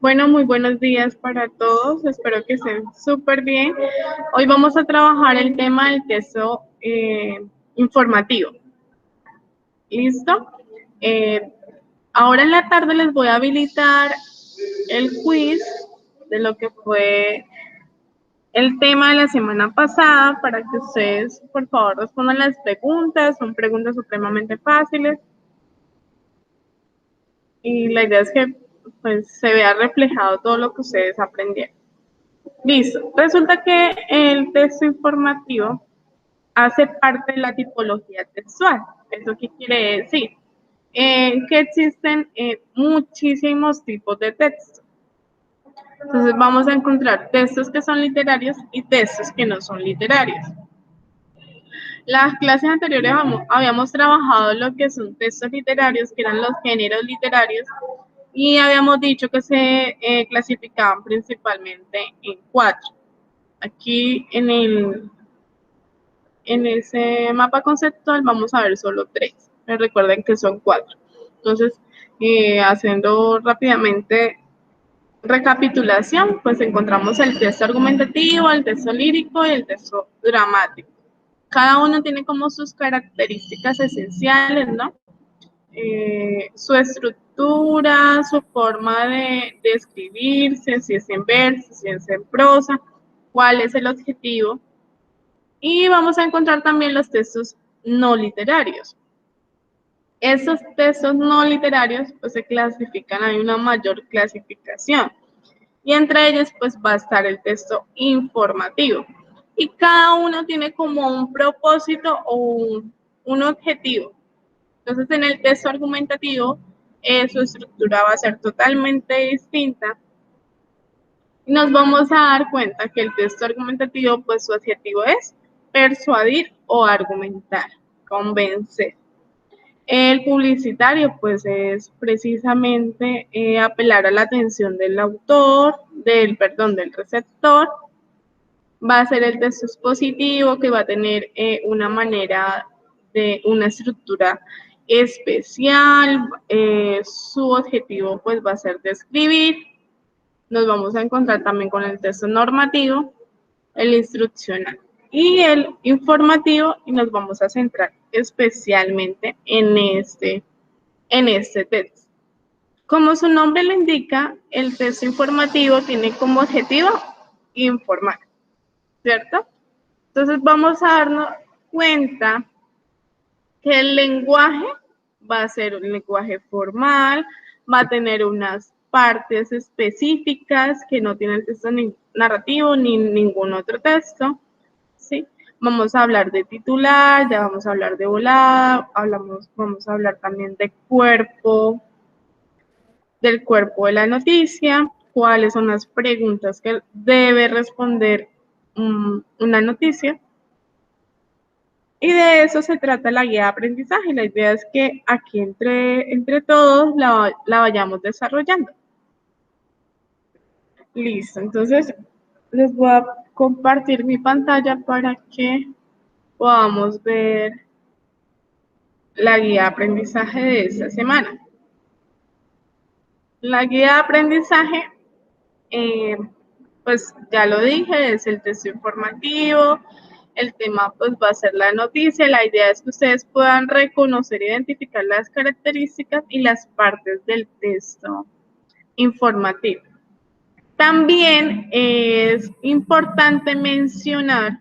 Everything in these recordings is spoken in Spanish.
Bueno, muy buenos días para todos. Espero que estén súper bien. Hoy vamos a trabajar el tema del texto informativo. ¿Listo? Eh, Ahora en la tarde les voy a habilitar el quiz de lo que fue el tema de la semana pasada para que ustedes, por favor, respondan las preguntas. Son preguntas supremamente fáciles y la idea es que pues, se vea reflejado todo lo que ustedes aprendieron. Listo. Resulta que el texto informativo hace parte de la tipología textual. ¿Eso qué quiere decir? Que existen muchísimos tipos de texto. Entonces vamos a encontrar textos que son literarios y textos que no son literarios. Las clases anteriores habíamos trabajado lo que son textos literarios, que eran los géneros literarios, y habíamos dicho que se clasificaban principalmente en 4. Aquí en ese mapa conceptual vamos a ver solo 3. Pero recuerden que son 4. Entonces, haciendo rápidamente recapitulación, pues encontramos el texto argumentativo, el texto lírico y el texto dramático. Cada uno tiene como sus características esenciales, ¿no? Su estructura, su forma de escribirse, si es en verso, si es en prosa, cuál es el objetivo. Y vamos a encontrar también los textos no literarios. Estos textos no literarios pues se clasifican, hay una mayor clasificación. Y entre ellos pues va a estar el texto informativo. Y cada uno tiene como un propósito o un objetivo. Entonces en el texto argumentativo su estructura va a ser totalmente distinta. Y nos vamos a dar cuenta que el texto argumentativo, pues su objetivo es persuadir o argumentar, convencer. El publicitario, pues es precisamente apelar a la atención del autor, del receptor. Va a ser el texto expositivo, que va a tener una manera de una estructura especial. Su objetivo, pues va a ser describir. Nos vamos a encontrar también con el texto normativo, el instruccional y el informativo, y nos vamos a centrar especialmente en este texto. Como su nombre lo indica, el texto informativo tiene como objetivo informar, ¿cierto? Entonces vamos a darnos cuenta que el lenguaje va a ser un lenguaje formal, va a tener unas partes específicas que no tiene el texto narrativo ni ningún otro texto, ¿sí? Vamos a hablar de titular, ya vamos a hablar de volada, vamos a hablar también de del cuerpo de la noticia, cuáles son las preguntas que debe responder una noticia. Y de eso se trata la guía de aprendizaje. La idea es que aquí entre todos la vayamos desarrollando. Listo, entonces les voy a compartir mi pantalla para que podamos ver la guía de aprendizaje de esta semana. La guía de aprendizaje, pues ya lo dije, es el texto informativo. El tema pues va a ser la noticia. La idea es que ustedes puedan reconocer e identificar las características y las partes del texto informativo. También es importante mencionar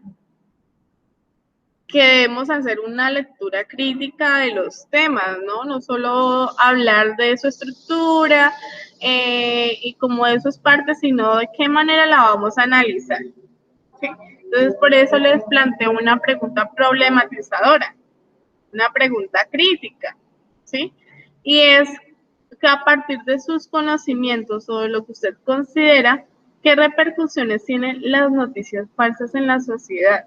que debemos hacer una lectura crítica de los temas, ¿no? No solo hablar de su estructura y como de sus partes, sino de qué manera la vamos a analizar. ¿Sí? Entonces, por eso les planteo una pregunta problematizadora, una pregunta crítica, ¿sí? Y es que a partir de sus conocimientos o de lo que usted considera, ¿qué repercusiones tienen las noticias falsas en la sociedad?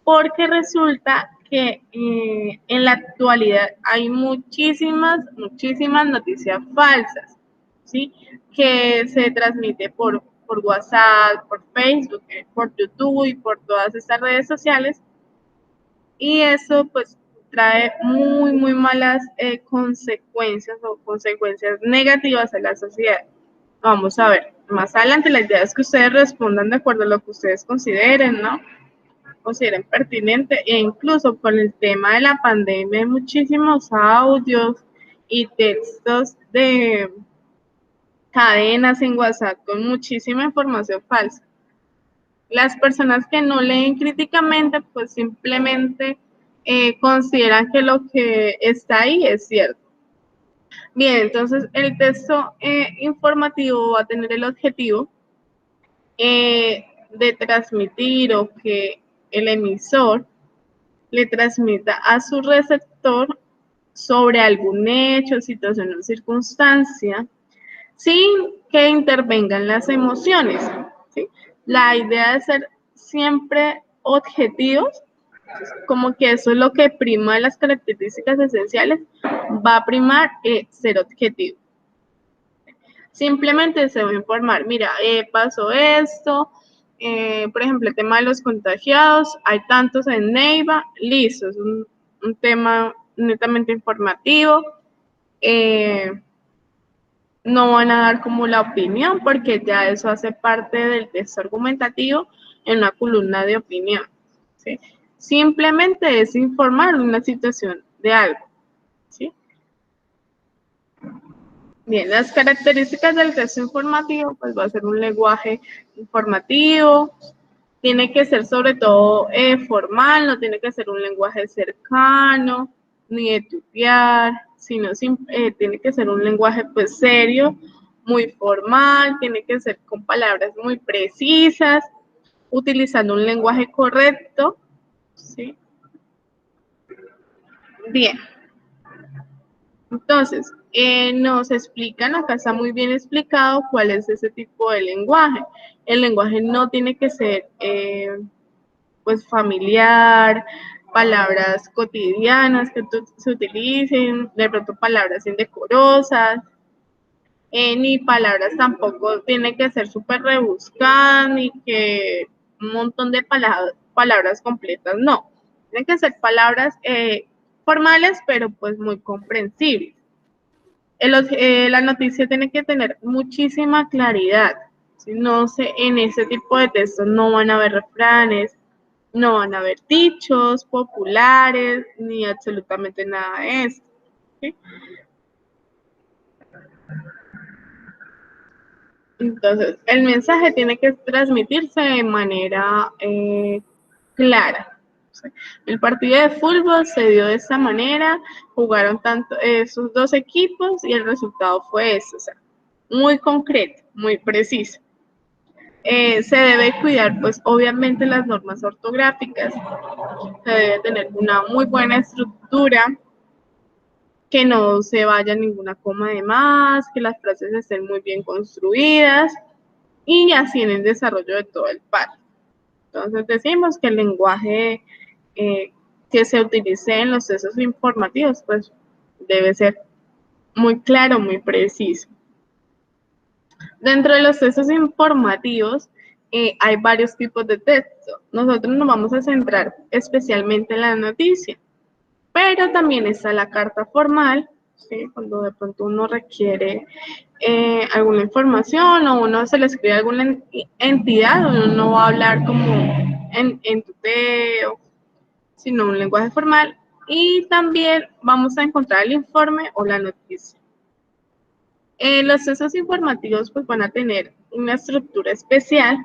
Porque resulta que en la actualidad hay muchísimas noticias falsas, ¿sí? Que se transmite por WhatsApp, por Facebook, por YouTube y por todas estas redes sociales, y eso pues trae muy malas consecuencias o consecuencias negativas a la sociedad. Vamos a ver, más adelante la idea es que ustedes respondan de acuerdo a lo que ustedes consideren, ¿no? Consideren pertinente, e incluso con el tema de la pandemia hay muchísimos audios y textos de cadenas en WhatsApp con muchísima información falsa. Las personas que no leen críticamente, pues simplemente consideran que lo que está ahí es cierto. Bien, entonces el texto informativo va a tener el objetivo de transmitir o que el emisor le transmita a su receptor sobre algún hecho, situación o circunstancia, sin que intervengan las emociones, ¿sí? La idea de ser siempre objetivos, como que eso es lo que prima de las características esenciales, va a primar ser objetivo. Simplemente se va a informar, mira, pasó esto, por ejemplo, el tema de los contagiados, hay tantos en Neiva, listo, es un tema netamente informativo. No van a dar como la opinión porque ya eso hace parte del texto argumentativo en una columna de opinión, ¿sí? Simplemente es informar una situación de algo, ¿sí? Bien, las características del texto informativo, pues va a ser un lenguaje informativo, tiene que ser sobre todo formal, no tiene que ser un lenguaje cercano, ni de tutear, sino tiene que ser un lenguaje pues serio, muy formal, tiene que ser con palabras muy precisas, utilizando un lenguaje correcto, ¿sí? Bien, entonces, nos explican, acá está muy bien explicado cuál es ese tipo de lenguaje. El lenguaje no tiene que ser pues familiar, palabras cotidianas que se utilicen, de pronto palabras indecorosas, ni palabras tampoco tiene que ser súper rebuscadas, ni que un montón de palabras completas, no. Tienen que ser palabras formales, pero pues muy comprensibles. La noticia tiene que tener muchísima claridad. Si no sé, en ese tipo de textos no van a haber refranes, no van a haber dichos populares, ni absolutamente nada de eso, ¿sí? Entonces, el mensaje tiene que transmitirse de manera clara. ¿Sí? El partido de fútbol se dio de esta manera, jugaron tanto esos dos equipos y el resultado fue ese, o sea, muy concreto, muy preciso. Se debe cuidar, pues, obviamente las normas ortográficas, se debe tener una muy buena estructura, que no se vaya ninguna coma de más, que las frases estén muy bien construidas y así en el desarrollo de todo el párrafo. Entonces decimos que el lenguaje que se utilice en los textos informativos pues debe ser muy claro, muy preciso. Dentro de los textos informativos hay varios tipos de texto. Nosotros nos vamos a centrar especialmente en la noticia, pero también está la carta formal, ¿sí? Cuando de pronto uno requiere alguna información o uno se le escribe a alguna entidad, uno no va a hablar como en tuteo, sino un lenguaje formal. Y también vamos a encontrar el informe o la noticia. Los textos informativos pues van a tener una estructura especial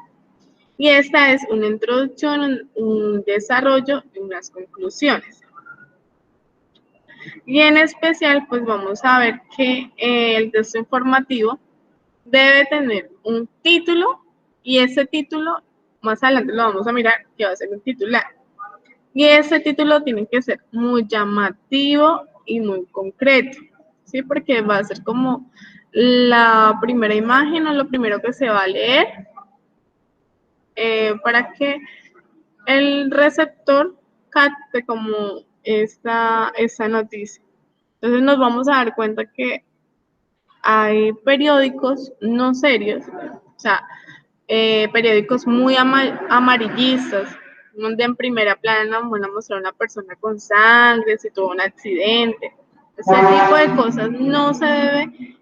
y esta es una introducción, un desarrollo y unas conclusiones. Y en especial, pues vamos a ver que el texto informativo debe tener un título y ese título, más adelante lo vamos a mirar, que va a ser un titular. Y ese título tiene que ser muy llamativo y muy concreto, ¿sí? Porque va a ser como la primera imagen o lo primero que se va a leer para que el receptor capte como esta noticia. Entonces nos vamos a dar cuenta que hay periódicos no serios, o sea, periódicos muy amarillistas, donde en primera plana nos van a mostrar una persona con sangre, si tuvo un accidente. Ese tipo de cosas no se debe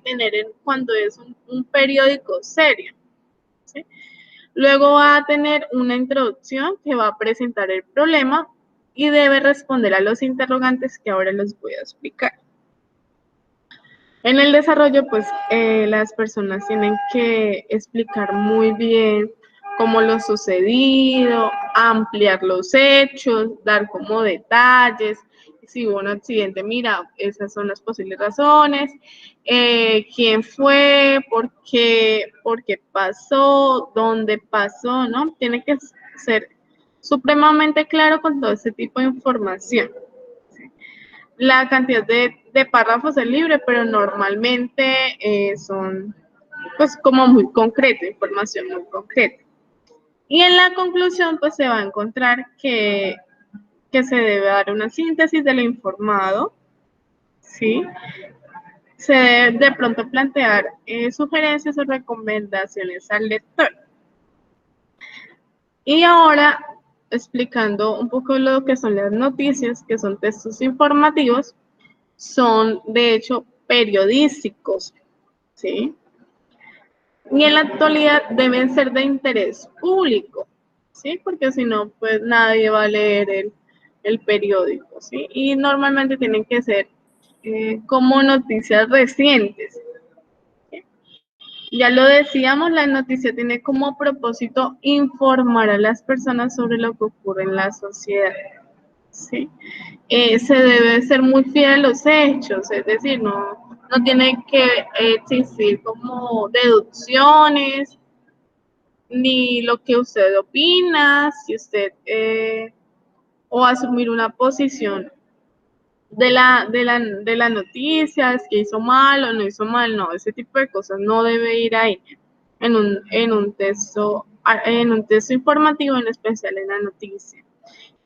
tener cuando es un periódico serio, ¿sí? Luego va a tener una introducción que va a presentar el problema y debe responder a los interrogantes que ahora les voy a explicar. En el desarrollo, pues las personas tienen que explicar muy bien cómo lo sucedido, ampliar los hechos, dar como detalles. Si hubo un accidente, mira, esas son las posibles razones, quién fue, por qué pasó, dónde pasó, ¿no? Tiene que ser supremamente claro con todo ese tipo de información. La cantidad de párrafos es libre, pero normalmente son pues como muy concreta, información muy concreta. Y en la conclusión pues se va a encontrar que se debe dar una síntesis de lo informado, ¿sí? Se debe de pronto plantear sugerencias o recomendaciones al lector. Y ahora, explicando un poco lo que son las noticias, que son textos informativos, son de hecho periodísticos, ¿sí? Y en la actualidad deben ser de interés público, ¿sí? Porque si no, pues nadie va a leer el periódico, ¿sí? Y normalmente tienen que ser como noticias recientes. ¿Sí? Ya lo decíamos, la noticia tiene como propósito informar a las personas sobre lo que ocurre en la sociedad, ¿sí? Se debe ser muy fiel a los hechos, es decir, no tiene que existir como deducciones, ni lo que usted opina, si usted o asumir una posición de la noticia, es que hizo mal o no hizo mal, no, ese tipo de cosas no debe ir ahí en un texto informativo, en especial en la noticia.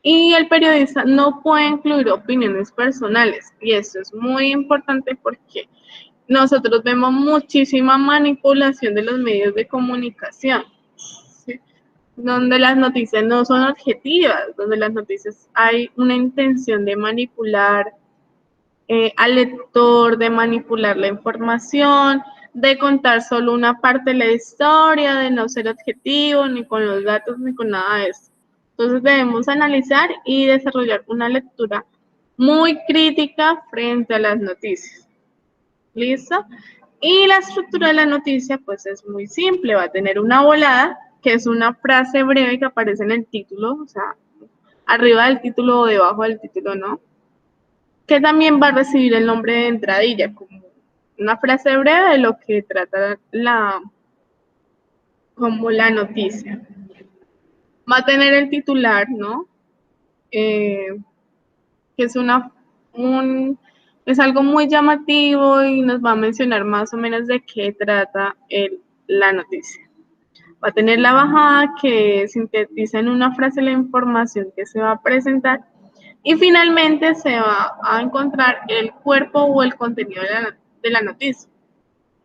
Y el periodista no puede incluir opiniones personales, y eso es muy importante porque nosotros vemos muchísima manipulación de los medios de comunicación, ¿sí? Donde las noticias no son objetivas, donde las noticias hay una intención de manipular al lector, de manipular la información, de contar solo una parte de la historia, de no ser objetivo ni con los datos ni con nada de eso. Entonces debemos analizar y desarrollar una lectura muy crítica frente a las noticias. ¿Listo? Y la estructura de la noticia pues es muy simple, va a tener una volada, que es una frase breve que aparece en el título, o sea, arriba del título o debajo del título, ¿no? Que también va a recibir el nombre de entradilla, como una frase breve de lo que trata como la noticia. Va a tener el titular, ¿no? Que es algo muy llamativo y nos va a mencionar más o menos de qué trata la noticia. Va a tener la bajada que sintetiza en una frase la información que se va a presentar y finalmente se va a encontrar el cuerpo o el contenido de la noticia,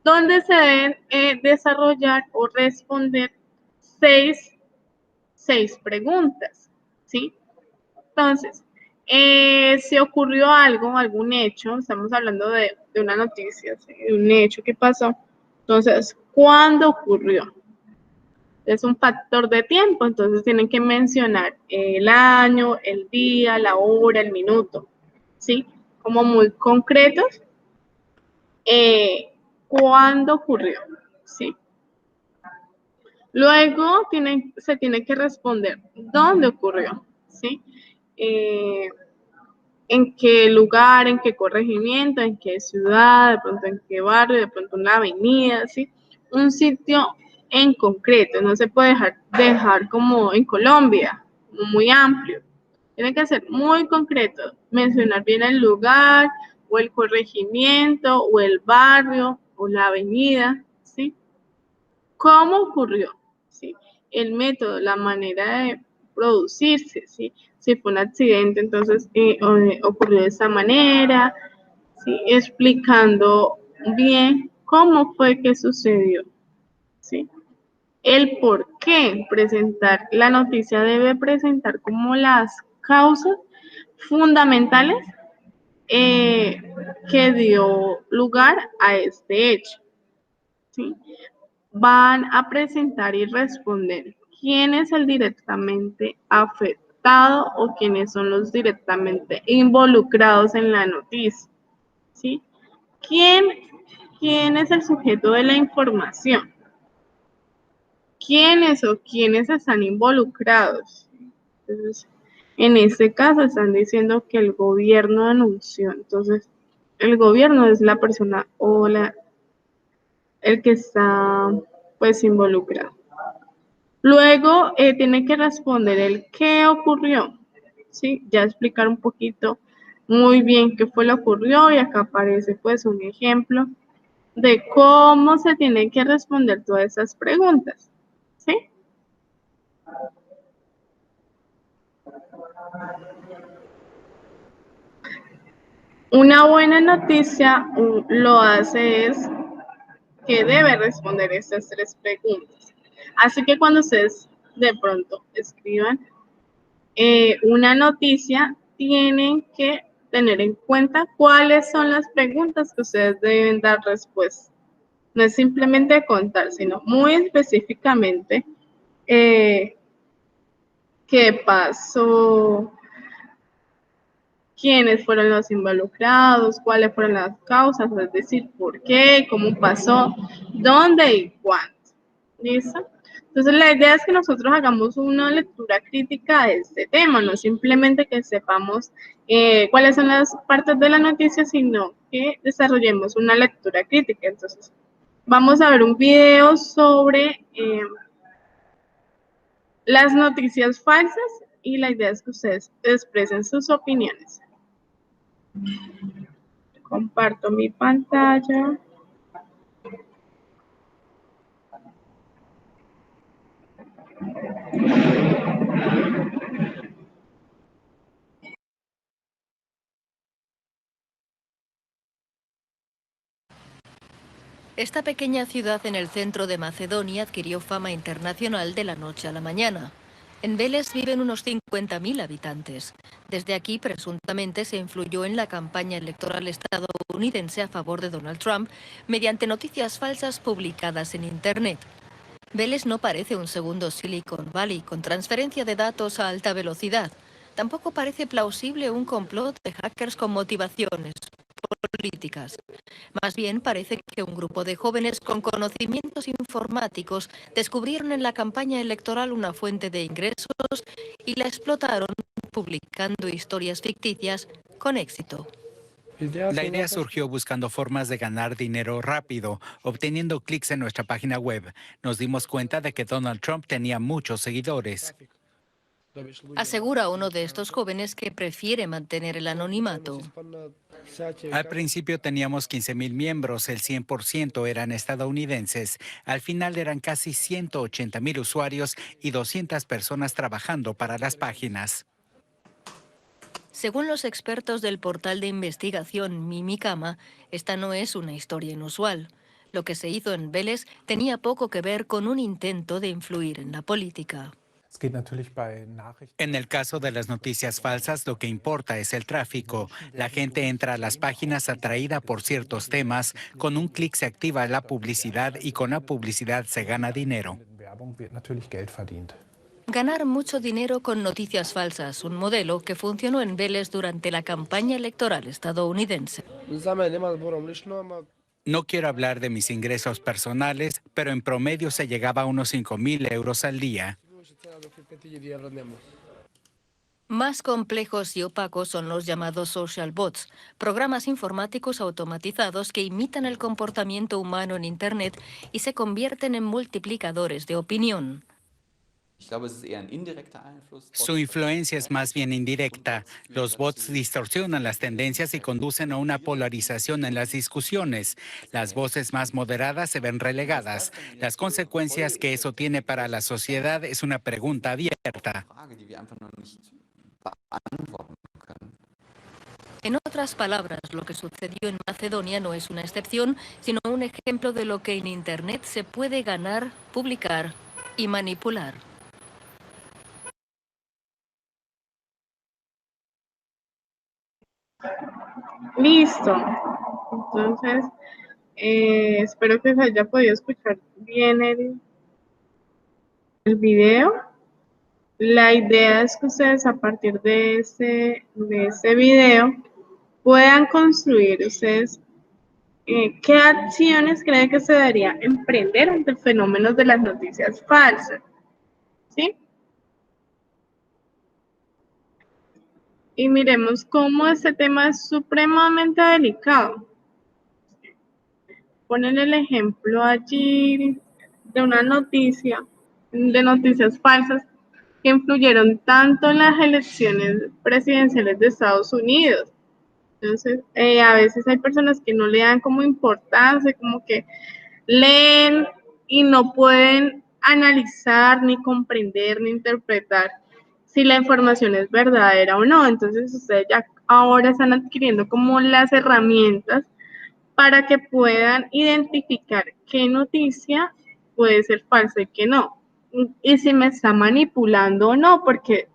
donde se deben desarrollar o responder seis preguntas, ¿sí? Entonces, si ocurrió algo, algún hecho, estamos hablando de una noticia, ¿sí? De un hecho que pasó, entonces, ¿cuándo ocurrió? Es un factor de tiempo, entonces tienen que mencionar el año, el día, la hora, el minuto, ¿sí? Como muy concretos, ¿cuándo ocurrió? ¿Sí? Luego se tiene que responder dónde ocurrió, ¿sí? En qué lugar, en qué corregimiento, en qué ciudad, de pronto en qué barrio, de pronto una avenida, ¿sí? Un sitio en concreto, no se puede dejar como en Colombia, como muy amplio. Tiene que ser muy concreto, mencionar bien el lugar o el corregimiento o el barrio o la avenida, ¿sí? ¿Cómo ocurrió? ¿Sí? El método, la manera de producirse, ¿sí? Si fue un accidente, entonces ocurrió de esa manera, ¿sí? Explicando bien cómo fue que sucedió, ¿sí? El por qué presentar, la noticia debe presentar como las causas fundamentales eh, que dio lugar a este hecho, ¿sí? Van a presentar y responder quién es el directamente afectado o quiénes son los directamente involucrados en la noticia, ¿sí? ¿Quién, quién es el sujeto de la información? ¿Quiénes o quiénes están involucrados? Entonces, en este caso están diciendo que el gobierno anunció, entonces el gobierno es la persona o el que está pues involucrado. Luego tiene que responder el qué ocurrió, ¿sí? Ya explicar un poquito muy bien qué fue lo que ocurrió y acá aparece pues un ejemplo de cómo se tienen que responder todas esas preguntas, ¿sí? Una buena noticia lo hace es que debe responder estas tres preguntas. Así que cuando ustedes de pronto escriban una noticia, tienen que tener en cuenta cuáles son las preguntas que ustedes deben dar respuesta. No es simplemente contar, sino muy específicamente eh, qué pasó, quiénes fueron los involucrados, cuáles fueron las causas, es decir, por qué, cómo pasó, dónde y cuándo. ¿Listo? Entonces la idea es que nosotros hagamos una lectura crítica de este tema, no simplemente que sepamos cuáles son las partes de la noticia, sino que desarrollemos una lectura crítica. Entonces, vamos a ver un video sobre las noticias falsas y la idea es que ustedes expresen sus opiniones. Comparto mi pantalla. Esta pequeña ciudad en el centro de Macedonia adquirió fama internacional de la noche a la mañana. En Veles viven unos 50.000 habitantes. Desde aquí, presuntamente, se influyó en la campaña electoral estadounidense a favor de Donald Trump mediante noticias falsas publicadas en Internet. Veles no parece un segundo Silicon Valley con transferencia de datos a alta velocidad. Tampoco parece plausible un complot de hackers con motivaciones políticas. Más bien parece que un grupo de jóvenes con conocimientos informáticos descubrieron en la campaña electoral una fuente de ingresos y la explotaron publicando historias ficticias con éxito. La idea surgió buscando formas de ganar dinero rápido, obteniendo clics en nuestra página web. Nos dimos cuenta de que Donald Trump tenía muchos seguidores. Asegura uno de estos jóvenes que prefiere mantener el anonimato. Al principio teníamos 15,000 miembros, el 100% eran estadounidenses. Al final eran casi 180,000 usuarios y 200 personas trabajando para las páginas. Según los expertos del portal de investigación Mimikama, esta no es una historia inusual. Lo que se hizo en Vélez tenía poco que ver con un intento de influir en la política. En el caso de las noticias falsas, lo que importa es el tráfico. La gente entra a las páginas atraída por ciertos temas, con un clic se activa la publicidad y con la publicidad se gana dinero. Ganar mucho dinero con noticias falsas, un modelo que funcionó en Vélez durante la campaña electoral estadounidense. No quiero hablar de mis ingresos personales, pero en promedio se llegaba a unos 5,000 euros al día. Más complejos y opacos son los llamados social bots, programas informáticos automatizados que imitan el comportamiento humano en Internet y se convierten en multiplicadores de opinión. Su influencia es más bien indirecta. Los bots distorsionan las tendencias y conducen a una polarización en las discusiones. Las voces más moderadas se ven relegadas. Las consecuencias que eso tiene para la sociedad es una pregunta abierta. En otras palabras, lo que sucedió en Macedonia no es una excepción, sino un ejemplo de lo que en Internet se puede ganar, publicar y manipular. Listo. Entonces, espero que se haya podido escuchar bien el video. La idea es que ustedes a partir de ese video puedan construir ustedes qué acciones creen que se debería emprender ante fenómenos de las noticias falsas, ¿sí? Y miremos cómo este tema es supremamente delicado. Ponen el ejemplo allí de una noticia, de noticias falsas que influyeron tanto en las elecciones presidenciales de Estados Unidos. Entonces, a veces hay personas que no le dan como importancia, como que leen y no pueden analizar, ni comprender, ni interpretar si la información es verdadera o no. Entonces, ustedes ya ahora están adquiriendo como las herramientas para que puedan identificar qué noticia puede ser falsa y qué no. Y si me está manipulando o no, porque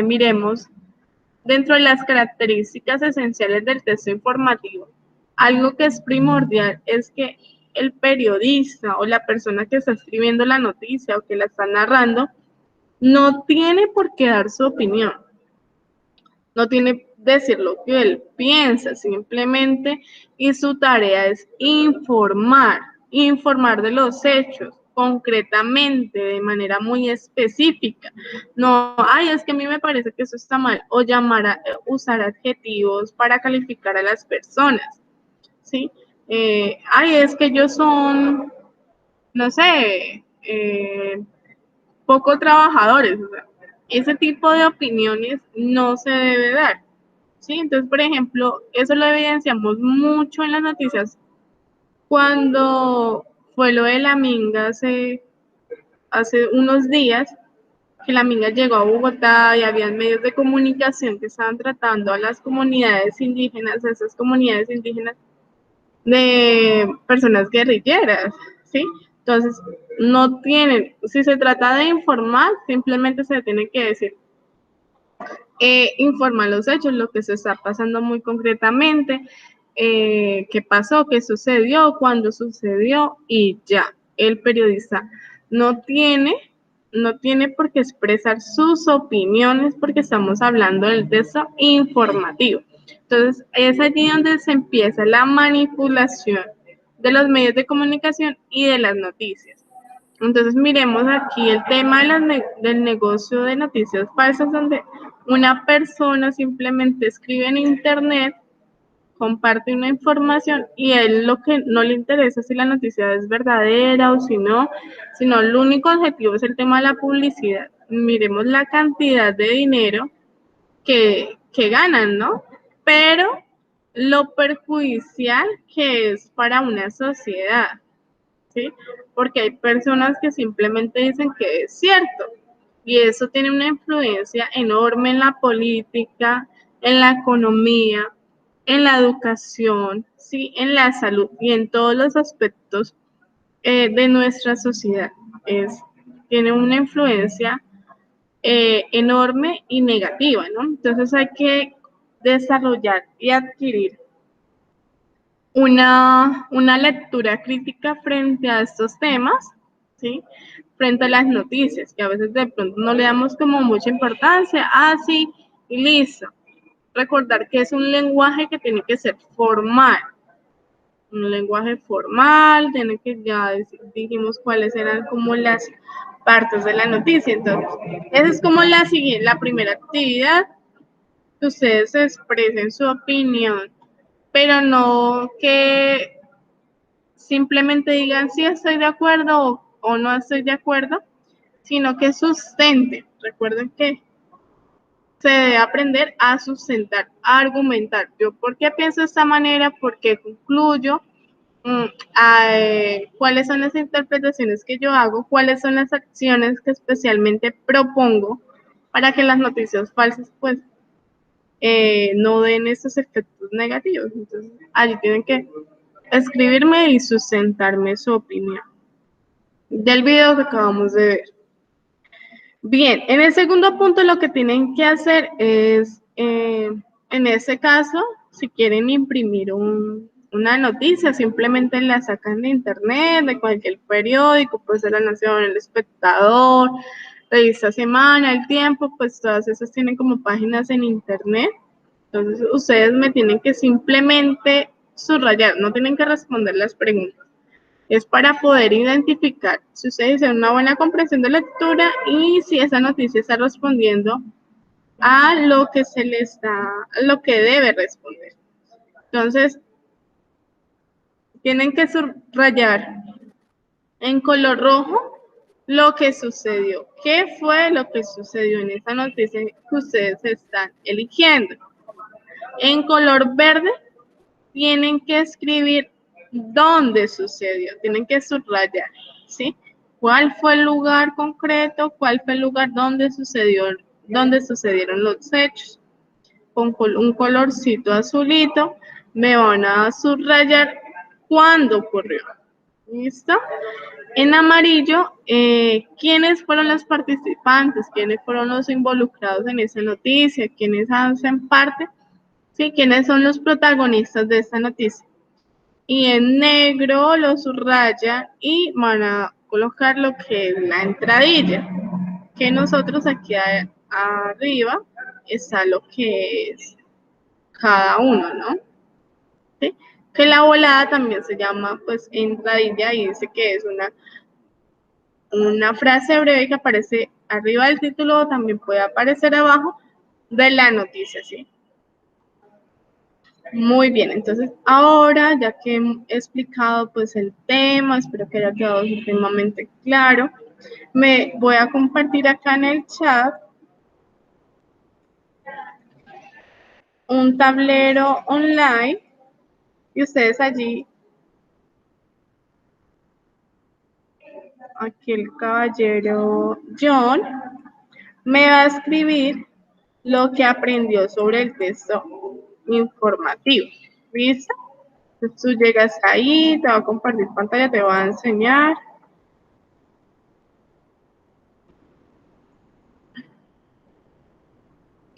miremos dentro de las características esenciales del texto informativo, algo que es primordial es que el periodista o la persona que está escribiendo la noticia o que la está narrando no tiene por qué dar su opinión, no tiene decir lo que él piensa, simplemente, y su tarea es informar de los hechos concretamente, de manera muy específica. No, ay, es que a mí me parece que eso está mal, o usar adjetivos para calificar a las personas, ¿sí? Ay, es que ellos son, no sé, poco trabajadores, o sea, ese tipo de opiniones no se debe dar, ¿sí? Entonces, por ejemplo, eso lo evidenciamos mucho en las noticias cuando fue lo de la minga hace unos días, que la minga llegó a Bogotá y había medios de comunicación que estaban tratando a las comunidades indígenas, a esas comunidades indígenas de personas guerrilleras, ¿sí? Entonces, no tienen, si se trata de informar, simplemente se tiene que decir, informar los hechos, lo que se está pasando muy concretamente, qué pasó, qué sucedió, cuándo sucedió y ya. El periodista no tiene por qué expresar sus opiniones porque estamos hablando del texto informativo. Entonces, es allí donde se empieza la manipulación de los medios de comunicación y de las noticias. Entonces, miremos aquí el tema del negocio de noticias falsas, donde una persona simplemente escribe en internet, comparte una información y a él lo que no le interesa si la noticia es verdadera o si no, sino el único objetivo es el tema de la publicidad. Miremos la cantidad de dinero que ganan, ¿no? Pero lo perjudicial que es para una sociedad, ¿sí? Porque hay personas que simplemente dicen que es cierto y eso tiene una influencia enorme en la política, en la economía, en la educación, ¿sí? En la salud y en todos los aspectos de nuestra sociedad. Tiene una influencia enorme y negativa, ¿no? Entonces hay que desarrollar y adquirir una lectura crítica frente a estos temas, ¿sí? Frente a las noticias, que a veces de pronto no le damos como mucha importancia, sí, y listo. Recordar que es un lenguaje que tiene que ser formal, un lenguaje formal, tiene que ya dijimos cuáles eran como las partes de la noticia. Entonces, esa es como la primera actividad, que ustedes expresen su opinión, pero no que simplemente digan sí estoy de acuerdo o no estoy de acuerdo, sino que sustenten. Recuerden que se debe aprender a sustentar, a argumentar. Yo, ¿por qué pienso de esta manera? ¿Por qué concluyo? ¿Cuáles son las interpretaciones que yo hago? ¿Cuáles son las acciones que especialmente propongo para que las noticias falsas, pues, no den esos efectos negativos? Entonces, allí tienen que escribirme y sustentarme su opinión del video que acabamos de ver. Bien, en el segundo punto lo que tienen que hacer es, en ese caso, si quieren imprimir una noticia, simplemente la sacan de internet, de cualquier periódico, pues de La Nación, El Espectador, Revista Semana, El Tiempo, pues todas esas tienen como páginas en internet. Entonces ustedes me tienen que simplemente subrayar, no tienen que responder las preguntas. Es para poder identificar si ustedes hicieron una buena comprensión de lectura y si esa noticia está respondiendo a lo que se les da, a lo que debe responder. Entonces, tienen que subrayar en color rojo lo que sucedió. ¿Qué fue lo que sucedió en esa noticia que ustedes están eligiendo? En color verde, tienen que escribir dónde sucedió, tienen que subrayar, ¿sí? ¿Cuál fue el lugar concreto? ¿Cuál fue el lugar donde sucedieron los hechos? Con un colorcito azulito, me van a subrayar cuándo ocurrió. ¿Listo? En amarillo, quiénes fueron los participantes, quiénes fueron los involucrados en esa noticia, quiénes hacen parte, ¿sí? Quiénes son los protagonistas de esta noticia. Y en negro lo subraya y van a colocar lo que es la entradilla, que nosotros aquí arriba está lo que es cada uno, ¿no? ¿Sí? Que la volada también se llama pues entradilla y dice que es una frase breve que aparece arriba del título o también puede aparecer abajo de la noticia, ¿sí? Muy bien, entonces ahora ya que he explicado pues el tema, espero que haya quedado supremamente claro, me voy a compartir acá en el chat un tablero online y ustedes allí, aquí el caballero John, me va a escribir lo que aprendió sobre el texto informativo. ¿Listo? Entonces tú llegas ahí, te va a compartir pantalla, te va a enseñar.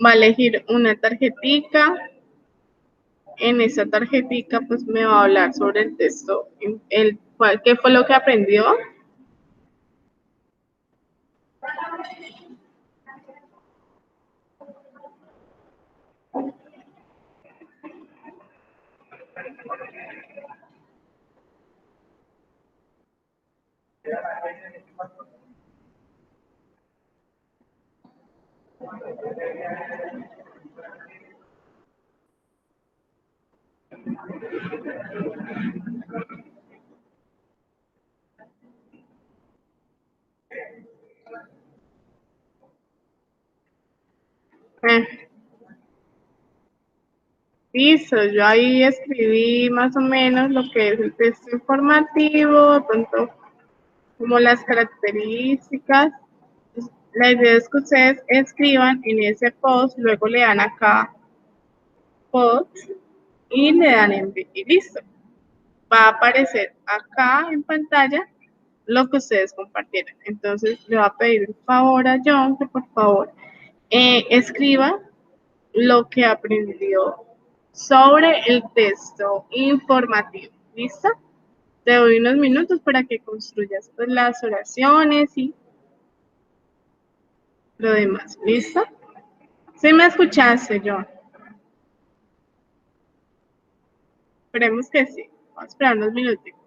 Va a elegir una tarjetica. En esa tarjetica pues me va a hablar sobre el texto, qué fue lo que aprendió. Eh, Listo, yo ahí escribí más o menos lo que es el texto informativo, de pronto como las características. La idea es que ustedes escriban en ese post, luego le dan acá post y le dan envío y listo. Va a aparecer acá en pantalla lo que ustedes compartieron. Entonces le voy a pedir un favor a John que por favor escriba lo que aprendió sobre el texto informativo. ¿Listo? Te doy unos minutos para que construyas pues, las oraciones y lo demás. ¿Listo? ¿Sí me escuchaste, John? Esperemos que sí. Vamos a esperar unos minutitos.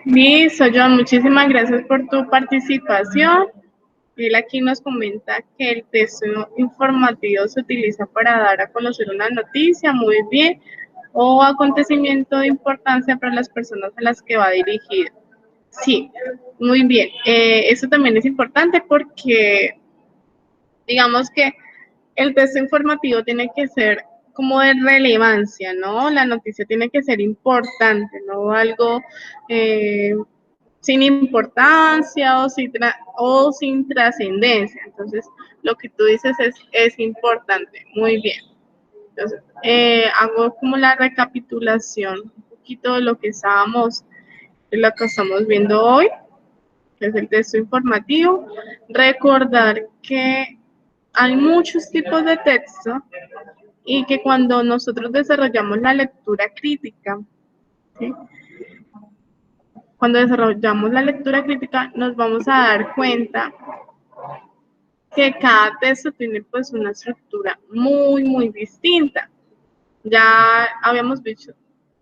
Listo, John, muchísimas gracias por tu participación. Él aquí nos comenta que el texto informativo se utiliza para dar a conocer una noticia, muy bien, o acontecimiento de importancia para las personas a las que va dirigido. Sí, muy bien. Eso también es importante porque digamos que el texto informativo tiene que ser como de relevancia, ¿no? La noticia tiene que ser importante, no algo sin importancia o sin trascendencia. Entonces, lo que tú dices es importante. Muy bien. Entonces, hago como la recapitulación, un poquito de lo que de lo que estamos viendo hoy, que es el texto informativo. Recordar que hay muchos tipos de texto y que cuando nosotros desarrollamos la lectura crítica, ¿sí? Cuando desarrollamos la lectura crítica nos vamos a dar cuenta que cada texto tiene pues una estructura muy distinta. Ya habíamos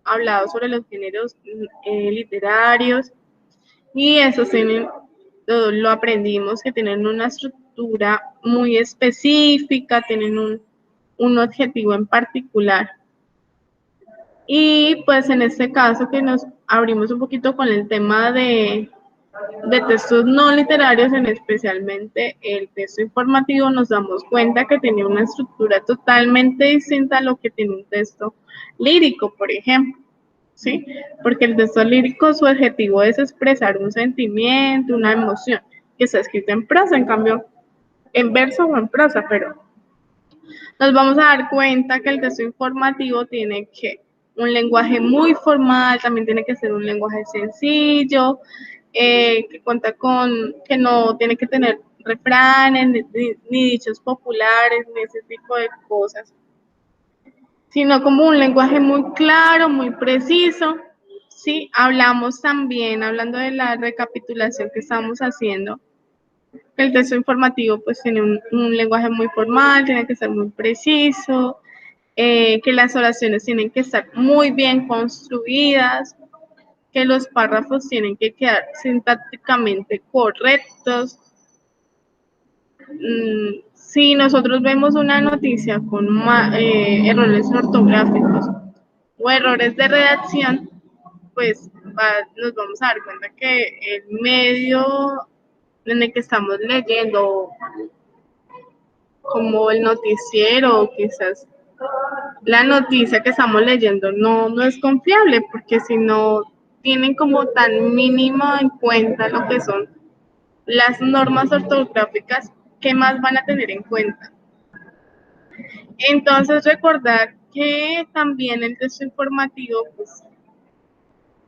hablado sobre los géneros literarios y esos tienen, lo aprendimos que tienen una estructura muy específica, tienen un objetivo en particular. Y pues en este caso que nos abrimos un poquito con el tema de textos no literarios, en especialmente el texto informativo, nos damos cuenta que tiene una estructura totalmente distinta a lo que tiene un texto lírico, por ejemplo, ¿sí? Porque el texto lírico, su objetivo es expresar un sentimiento, una emoción, que está escrito en prosa, en cambio, en verso o en prosa, pero nos vamos a dar cuenta que el texto informativo tiene que un lenguaje muy formal, también tiene que ser un lenguaje sencillo, que cuenta que no tiene que tener refranes, ni dichos populares, ni ese tipo de cosas, sino como un lenguaje muy claro, muy preciso. Sí, hablamos también, hablando de la recapitulación que estamos haciendo, el texto informativo pues tiene un lenguaje muy formal, tiene que ser muy preciso, que las oraciones tienen que estar muy bien construidas, que los párrafos tienen que quedar sintácticamente correctos. Si nosotros vemos una noticia con errores ortográficos o errores de redacción, pues nos vamos a dar cuenta que el medio en el que estamos leyendo, como el noticiero, quizás la noticia que estamos leyendo no es confiable, porque si no tienen como tan mínimo en cuenta lo que son las normas ortográficas, ¿qué más van a tener en cuenta? Entonces, recordar que también el texto informativo pues,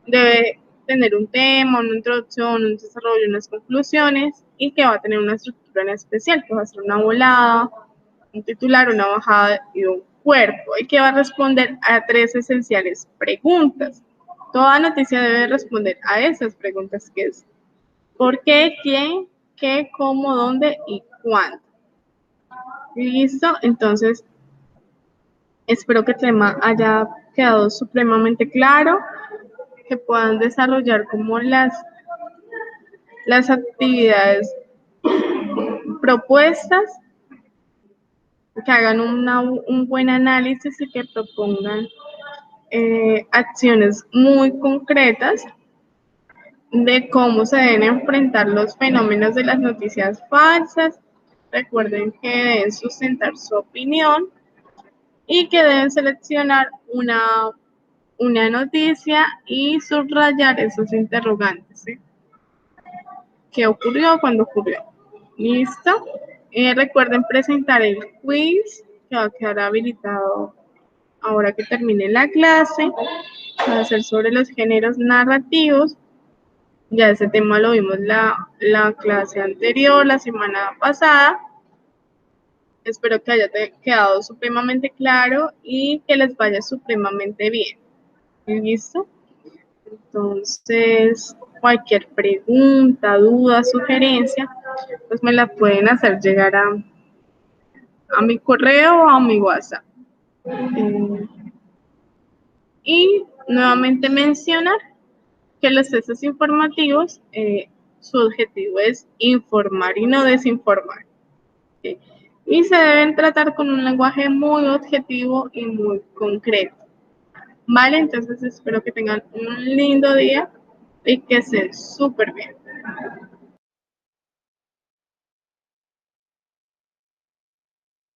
debe tener un tema, una introducción, un desarrollo, unas conclusiones, y que va a tener una estructura en especial, que va a ser una volada, un titular, una bajada y un cuerpo, y que va a responder a 3 esenciales preguntas. Toda noticia debe responder a esas preguntas, que es ¿por qué, quién, qué, cómo, dónde y cuándo? Listo, entonces espero que el tema haya quedado supremamente claro, que puedan desarrollar como las actividades propuestas, que hagan un buen análisis y que propongan acciones muy concretas de cómo se deben enfrentar los fenómenos de las noticias falsas. Recuerden que deben sustentar su opinión y que deben seleccionar una noticia y subrayar esos interrogantes, ¿sí? ¿Qué ocurrió? ¿Cuándo ocurrió? ¿Listo? Recuerden presentar el quiz que va a quedar habilitado ahora que termine la clase. Va a ser sobre los géneros narrativos. Ya ese tema lo vimos la clase anterior, la semana pasada. Espero que haya quedado supremamente claro y que les vaya supremamente bien. ¿Listo? Entonces, cualquier pregunta, duda, sugerencia, pues me la pueden hacer llegar a mi correo o a mi WhatsApp. Y nuevamente mencionar que los textos informativos, su objetivo es informar y no desinformar. ¿Sí? Y se deben tratar con un lenguaje muy objetivo y muy concreto. Vale, entonces espero que tengan un lindo día y que estén súper bien.